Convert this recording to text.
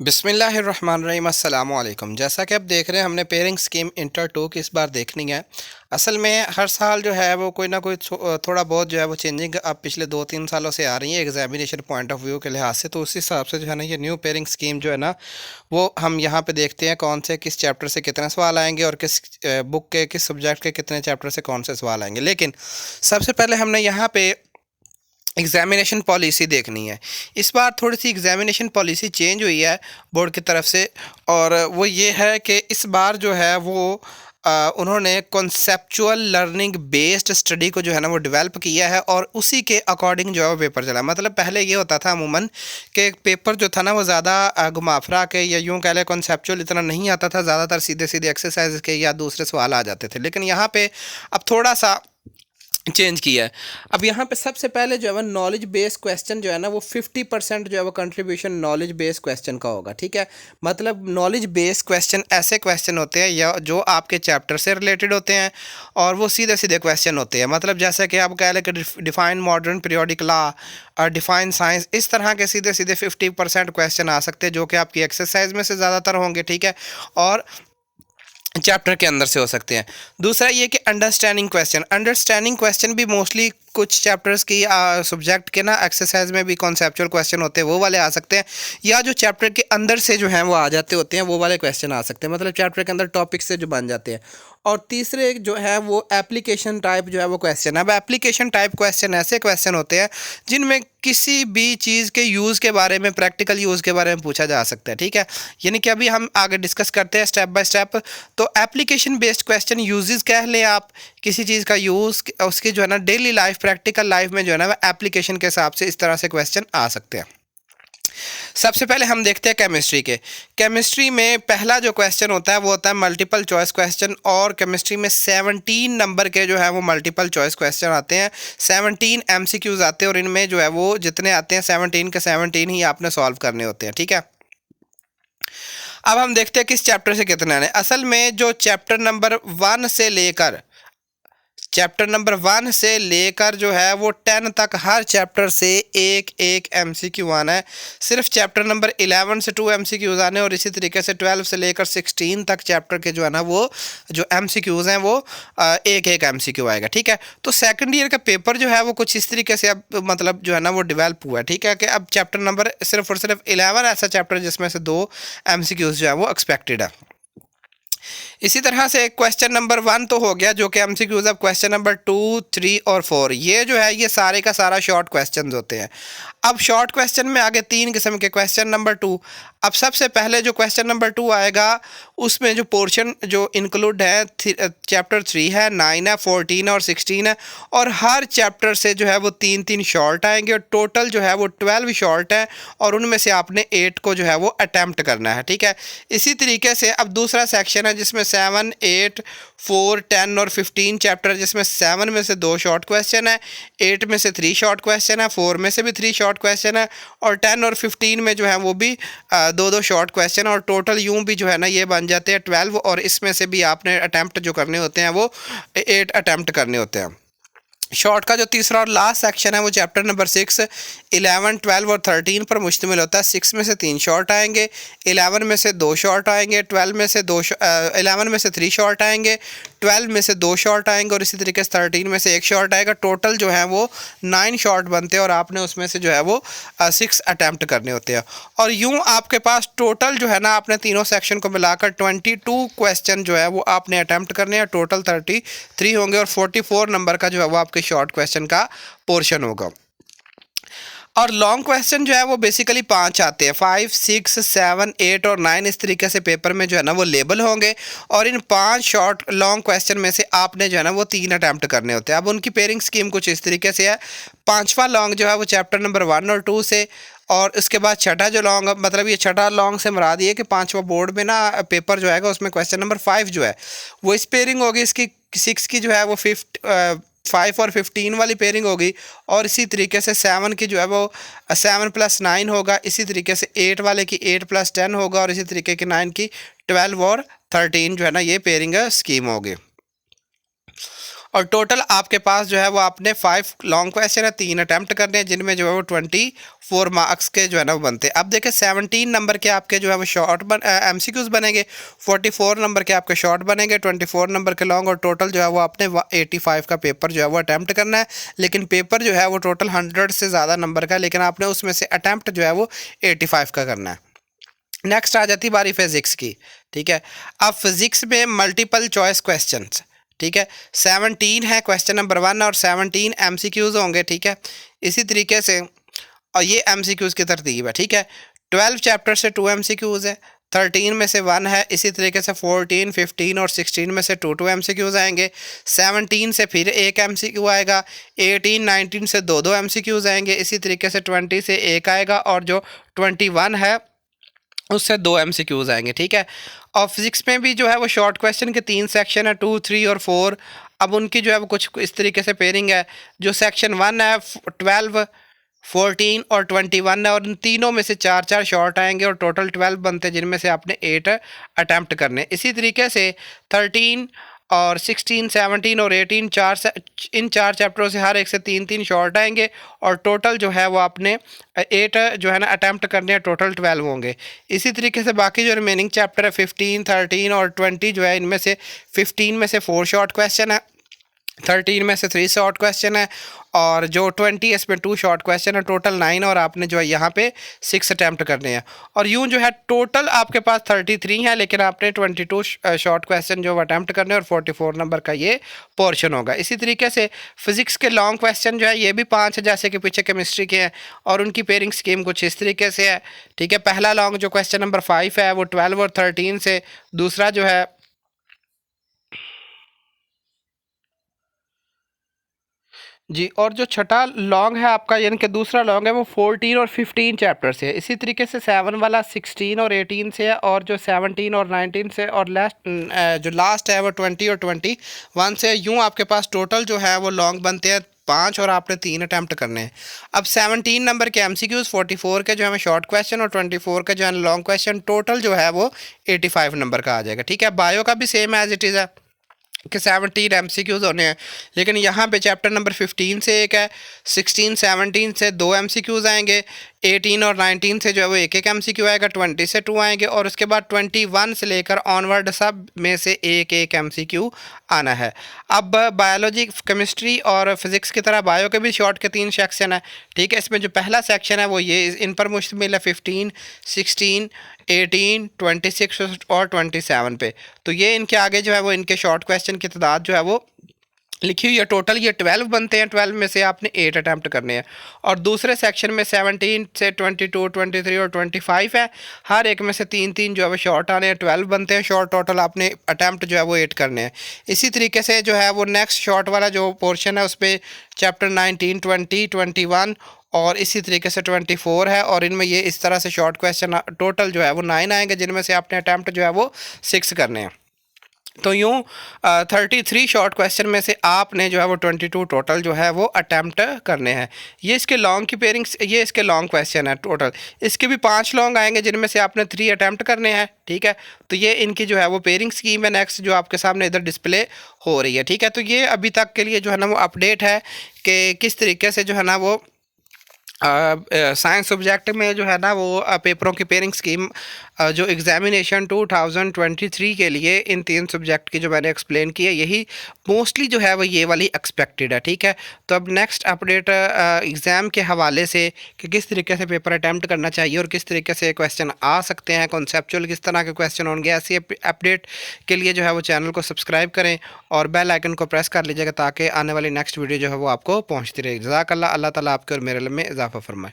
बिस्मिल्लाहिर्रहमानिर्रहीम अस्सलामु अलैकुम। जैसा कि आप देख रहे हैं हमने पेयरिंग स्कीम इंटर 2 की इस बार देखनी है। असल में हर साल जो है वो कोई ना कोई थोड़ा बहुत जो है वो चेंजिंग अब पिछले 2-3 सालों से आ रही है एग्जामिनेशन पॉइंट ऑफ व्यू के लिहाज से। तो उस हिसाब से जो है ना ये न्यू पेयरिंग स्कीम जो है ना वो हम यहाँ पे देखते हैं कौन से किस चैप्टर से कितने सवाल आएंगे और किस बुक के किस सब्जेक्ट के कितने चैप्टर से कौन से सवाल आएंगे। लेकिन सबसे पहले हमने यहाँ पे एग्ज़ामिनेशन पॉलिसी देखनी है। इस बार थोड़ी-सी एग्ज़ामिनेशन पॉलिसी चेंज हुई है बोर्ड की तरफ से, और वो ये है कि इस बार जो है वो उन्होंने कॉन्सेप्चुअल लर्निंग बेस्ड स्टडी को जो है ना वो डेवलप किया है और उसी के अकॉर्डिंग जो है वो पेपर चला। मतलब पहले ये होता था अमूमन कि पेपर जो था ना वो ज़्यादा घुमा-फिरा के या यूँ कह लें कॉन्सेप्चुअल इतना नहीं आता था, ज़्यादातर सीधे-सीधे एक्सरसाइज़ के या दूसरे सवाल आ जाते थे। लेकिन यहाँ पे अब थोड़ा-सा चेंज किया है। अब यहाँ पे सबसे पहले जो है वो नॉलेज बेस्ड क्वेश्चन जो है ना वो 50% जो है वो कंट्रीब्यूशन नॉलेज बेस्ड क्वेश्चन का होगा, ठीक है। मतलब नॉलेज बेस्ड क्वेश्चन ऐसे क्वेश्चन होते हैं या जो आपके चैप्टर से रिलेटेड होते हैं और वो सीधे सीधे क्वेश्चन होते हैं। मतलब जैसे कि आप कह लें कि डिफाइन मॉडर्न पीरियोडिक लॉ और डिफाइन साइंस, इस तरह के सीधे सीधे 50% क्वेश्चन आ सकते हैं जो कि आपकी एक्सरसाइज में से ज़्यादातर होंगे, ठीक है, और चैप्टर के अंदर से हो सकते हैं। दूसरा ये कि अंडरस्टैंडिंग क्वेश्चन भी मोस्टली कुछ चैप्टर्स की सब्जेक्ट के ना एक्सरसाइज में भी कॉन्सेप्चुअल क्वेश्चन होते हैं, वो वाले आ सकते हैं, या जो चैप्टर के अंदर से जो हैं वो आ जाते होते हैं वो वाले क्वेश्चन आ सकते हैं, मतलब चैप्टर के अंदर टॉपिक से जो बन जाते हैं। और तीसरे जो है वो एप्लीकेशन टाइप जो है वो क्वेश्चन है। अब एप्लीकेशन टाइप क्वेश्चन ऐसे क्वेश्चन होते हैं जिनमें किसी भी चीज़ के यूज़ के बारे में, प्रैक्टिकल यूज़ के बारे में पूछा जा सकता है, ठीक है। यानी कि अभी हम आगे डिस्कस करते हैं स्टेप बाय स्टेप। तो एप्लीकेशन बेस्ड क्वेश्चन यूजेस कह लें आप, किसी चीज़ का यूज़ उसकी जो है ना डेली लाइफ, प्रैक्टिकल लाइफ में जो है ना वो एप्लीकेशन के हिसाब से इस तरह से क्वेश्चन आ सकते हैं। सबसे पहले हम देखते हैं केमिस्ट्री के। केमिस्ट्री में पहला जो क्वेश्चन होता है वो होता है मल्टीपल चॉइस क्वेश्चन, और केमिस्ट्री में 17 नंबर के जो है वो मल्टीपल चॉइस क्वेश्चन आते हैं। 17 एमसीक्यूज आते हैं और इनमें जो है वो जितने आते हैं 17 के 17 ही आपने सॉल्व करने होते हैं, ठीक है। अब हम देखते हैं किस चैप्टर से कितने आने। असल में जो चैप्टर नंबर 1 से लेकर जो है वो 10 तक हर चैप्टर से एक एक एमसीक्यू आना है। सिर्फ चैप्टर नंबर 11 से 2 एमसीक्यूज आने, और इसी तरीके से 12 से लेकर 16 तक चैप्टर के जो है ना वो जो एमसीक्यूज हैं वो एक एक एमसीक्यू आएगा, ठीक है। तो सेकंड ईयर का पेपर जो है वो कुछ इस तरीके से अब मतलब जो है ना वो डेवलप हुआ है, ठीक है, कि अब चैप्टर नंबर सिर्फ और सिर्फ 11 ऐसा चैप्टर जिसमें से 2 एमसीक्यूज जो है वो एक्सपेक्टेड है। इसी तरह से क्वेश्चन नंबर 1 तो हो गया जो कि एमसीक्यूज। अब क्वेश्चन नंबर 2, 3 और 4 ये जो है ये सारे का सारा शॉर्ट क्वेश्चन होते हैं। अब शॉर्ट क्वेश्चन में आगे 3 किस्म के। क्वेश्चन नंबर 2, अब सबसे पहले जो क्वेश्चन नंबर 2 आएगा उसमें जो पोर्शन जो इंक्लूड है चैप्टर 3 है, 9 है, 14 और 16 है, और हर चैप्टर से जो है वो 3-3 शॉर्ट आएंगे और टोटल जो है वो 12 शॉर्ट है, और उनमें से आपने 8 को जो है वो अटैम्प्ट करना है, ठीक है। इसी तरीके से अब दूसरा सेक्शन है जिसमें 7, 8, 4, 10 और 15 चैप्टर, जिसमें 7 में से 2 शॉर्ट क्वेश्चन है, 8 में से 3 शॉर्ट क्वेश्चन है, 4 में से भी 3 शॉर्ट क्वेश्चन है, और 10 और 15 में जो है वो भी 2-2 शॉर्ट क्वेश्चन, और टोटल यूं भी जो है ना ये बन जाते हैं 12, और इसमें से भी आपने अटैम्प्ट जो करने होते हैं वो 8 अटैम्प्ट करने होते हैं। शॉर्ट का जो तीसरा और लास्ट सेक्शन है वो चैप्टर नंबर 6, 11, 12 और 13 पर मुश्तमिल होता है। 6 में से 3 शॉर्ट आएंगे, 11 में से 2 शॉर्ट आएंगे, 12 में से 11 में से 3 शॉर्ट आएंगे, 12 में से 2 शॉर्ट आएंगे, और इसी तरीके से 13 में से 1 शॉर्ट आएगा। टोटल जो है वो 9 शॉर्ट बनते हैं, और आपने उसमें से जो है वो 6 अटैम्प्ट करने होते हैं। और यूँ आपके पास टोटल जो है ना आपने तीनों सेक्शन को मिलाकर 22 क्वेश्चन जो है वो आपने अटैम्प्ट करने हैं। टोटल 33 होंगे, और 44 नंबर का जो है वो आपके शॉर्ट क्वेश्चन का पोर्शन होगा। और लॉन्ग क्वेश्चन जो है वो बेसिकली 5 आते हैं, 5, 6, 7, 8 और 9 इस तरीके से पेपर में जो है ना वो लेबल होंगे, और इन 5 शॉर्ट लॉन्ग क्वेश्चन में से आपने जो है ना वो 3 अटैम्प्ट करने होते हैं। अब उनकी पेयरिंग स्कीम कुछ इस तरीके से है। पांचवा लॉन्ग जो है वो चैप्टर नंबर 1 और 2 से, और इसके बाद छठा जो लॉन्ग, मतलब ये छठा लॉन्ग से मुराद ये कि पांचवा बोर्ड में ना पेपर जो आएगा उसमें क्वेश्चन नंबर 5 जो है वो इस पेयरिंग होगी। इसकी 6 की जो है वो 5 और 15 वाली पेयरिंग होगी, और इसी तरीके से 7 की जो है वो 7 + 9 होगा, इसी तरीके से 8 वाले की 8 + 10 होगा, और इसी तरीके की 9 की 12 और 13 जो है ना ये पेयरिंग स्कीम होगी। और टोटल आपके पास जो है वो आपने 5 लॉन्ग क्वेश्चन है, 3 अटैम्प्ट करने हैं, जिनमें जो है वो 24 मार्क्स के जो है ना वो बनते हैं। अब देखिए 17 नंबर के आपके जो है वो शॉर्ट MCQs बनेंगे, 44 नंबर के आपके शॉर्ट बनेंगे, 24 नंबर के लॉन्ग, और टोटल जो है वो आपने 85 का पेपर जो है वो अटैम्प्ट करना है। लेकिन पेपर जो है वो टोटल 100 से ज़्यादा नंबर का, लेकिन आपने उसमें से अटैम्प्ट जो है वो 85 का करना है। नेक्स्ट आ जाती बारी फिजिक्स की, ठीक है। अब फिजिक्स में मल्टीपल चॉइस क्वेश्चंस, ठीक है, 17 है क्वेश्चन नंबर 1 और 17 MCQs होंगे, ठीक है। इसी तरीके से, और ये MCQs की तरतीब है, ठीक है। 12 चैप्टर से 2 MCQs है, 13 में से 1 है, इसी तरीके से 14, 15 और 16 में से 2 MCQs आएंगे, 17 से फिर 1 MCQ आएगा, 18, 19 से 2 MCQs आएंगे, इसी तरीके से 20 से 1 आएगा, और जो 21 है उससे 2 MCQs आएंगे, ठीक है। और फिजिक्स में भी जो है वो शॉर्ट क्वेश्चन के 3 सेक्शन है, 2, 3 और 4। अब उनकी जो है वो कुछ इस तरीके से पेयरिंग है। जो सेक्शन 1 है 12, 14 और 21 है, और इन तीनों में से 4 शॉर्ट आएंगे और टोटल 12 बनते हैं, जिनमें से आपने 8 अटैम्प्ट करने। इसी तरीके से 13 और 16, 17 और 18 इन 4 चैप्टरों से हर एक से 3 शॉर्ट आएंगे, और टोटल जो है वो आपने 8 जो है ना अटैम्प्ट करने हैं, टोटल 12 होंगे। इसी तरीके से बाकी जो रिमेनिंग चैप्टर है 15, 13 और 20 जो है, इनमें से 15 में से 4 शॉर्ट क्वेश्चन है, 13 में से 3 शॉर्ट क्वेश्चन है, और जो 20 इसमें 2 शॉर्ट क्वेश्चन है, टोटल 9, और आपने जो है यहाँ पे 6 अटैम्प्ट करने हैं। और यूँ जो है टोटल आपके पास 33 है, लेकिन आपने 22 शॉर्ट क्वेश्चन जो अटैम्प्ट करने हैं, और 44 नंबर का ये पोर्शन होगा। इसी तरीके से फिजिक्स के लॉन्ग क्वेश्चन जो है ये भी 5 है, जैसे कि पीछे केमिस्ट्री के हैं, और उनकी पेयरिंग स्कीम कुछ इस तरीके से है, ठीक है। पहला लॉन्ग जो क्वेश्चन नंबर 5 है वो 12 और 13 से, दूसरा जो है जी, और जो छठा लॉन्ग है आपका, यानी कि दूसरा लॉन्ग है, वो 14 और 15 चैप्टर से है। इसी तरीके से 7 वाला 16 और 18 से है, और जो 17 और 19 से, और जो लास्ट है वो 20 और 21 से है। यूँ आपके पास टोटल जो है वो लॉन्ग बनते हैं 5, और आपने 3 अटैम्प्ट करने हैं। अब 17 नंबर के MCQs, 44 के जो है शॉर्ट क्वेश्चन, और 24 के जो है लॉन्ग क्वेश्चन, टोटल जो है वो 85 नंबर का आ जाएगा, ठीक है। बायो का भी सेम एज इट इज़ है कि 17 MCQs होने हैं, लेकिन यहाँ पे चैप्टर नंबर 15 से एक है, 16, 17 से 2 MCQs आएंगे, 18 और 19 से जो है वो एक MCQ आएगा, 20 से 2 आएंगे, और उसके बाद 21 से लेकर ऑनवर्ड सब में से एक MCQ आना है। अब बायोलॉजी, केमिस्ट्री और फिजिक्स की तरह बायो के भी शॉर्ट के 3 सेक्शन है, ठीक है। इसमें जो पहला सेक्शन है वो ये इन पर मुश्तमिल है 15, 16, 18, 26 और 27 पे। तो ये इनके आगे जो है वो इनके शॉर्ट क्वेश्चन की तादाद जो है वो लिखी हुई है। टोटल ये 12 बनते हैं, 12 में से आपने 8 अटैम्प्ट करने हैं। और दूसरे सेक्शन में 17 से 22, 23 और 25 है, हर एक में से 3 जो है वो शॉर्ट आने हैं, 12 बनते हैं शॉर्ट, टोटल आपने अटैम्प्ट जो है वो 8 करने हैं। इसी तरीके से जो है वो नेक्स्ट शॉर्ट वाला जो पोर्शन है उस पर चैप्टर 19, 20, 21 और इसी तरीके से 24 है, और इनमें ये इस तरह से शॉर्ट क्वेश्चन टोटल जो है वो 9 आएंगे, जिनमें से आपने अटैम्प्ट जो है वो 6 करने हैं। तो यूँ 33 शॉर्ट क्वेश्चन में से आपने जो है वो 22 टोटल जो है वो अटैम्प्ट करने हैं। ये इसके लॉन्ग की पेयरिंग्स, ये इसके लॉन्ग क्वेश्चन है टोटल। इसके भी 5 लॉन्ग आएंगे, जिनमें से आपने 3 अटैम्प्ट करने हैं, ठीक है। तो ये इनकी जो है वो पेयरिंग स्कीम है नेक्स्ट, जो आपके सामने इधर डिस्प्ले हो रही है, ठीक है। तो ये अभी तक के लिए जो है ना वो अपडेट है कि किस तरीके से जो है ना वो साइंस सब्जेक्ट में जो है ना वो पेपरों की पेयरिंग स्कीम जो एग्ज़ामिनेशन 2023 के लिए इन 3 सब्जेक्ट की जो मैंने एक्सप्लेन की है, यही मोस्टली जो है वो ये वाली एक्सपेक्टेड है, ठीक है। तो अब नेक्स्ट अपडेट एग्ज़ाम के हवाले से कि किस तरीके से पेपर अटैम्प्ट करना चाहिए और किस तरीके से क्वेश्चन आ सकते हैं, कॉन्सेप्चुअल किस तरह के क्वेश्चन होंगे, ऐसी अपडेट के लिए जो है वो चैनल को सब्सक्राइब करें और बेल आइकन को प्रेस कर लीजिएगा, ताकि आने वाली नेक्स्ट वीडियो जो है वो आपको पहुँचती रहेगी। जज़ाकल्लाह, अल्लाह ताला आपके और मेरे इल्म में इजाफ़ा फरमाए।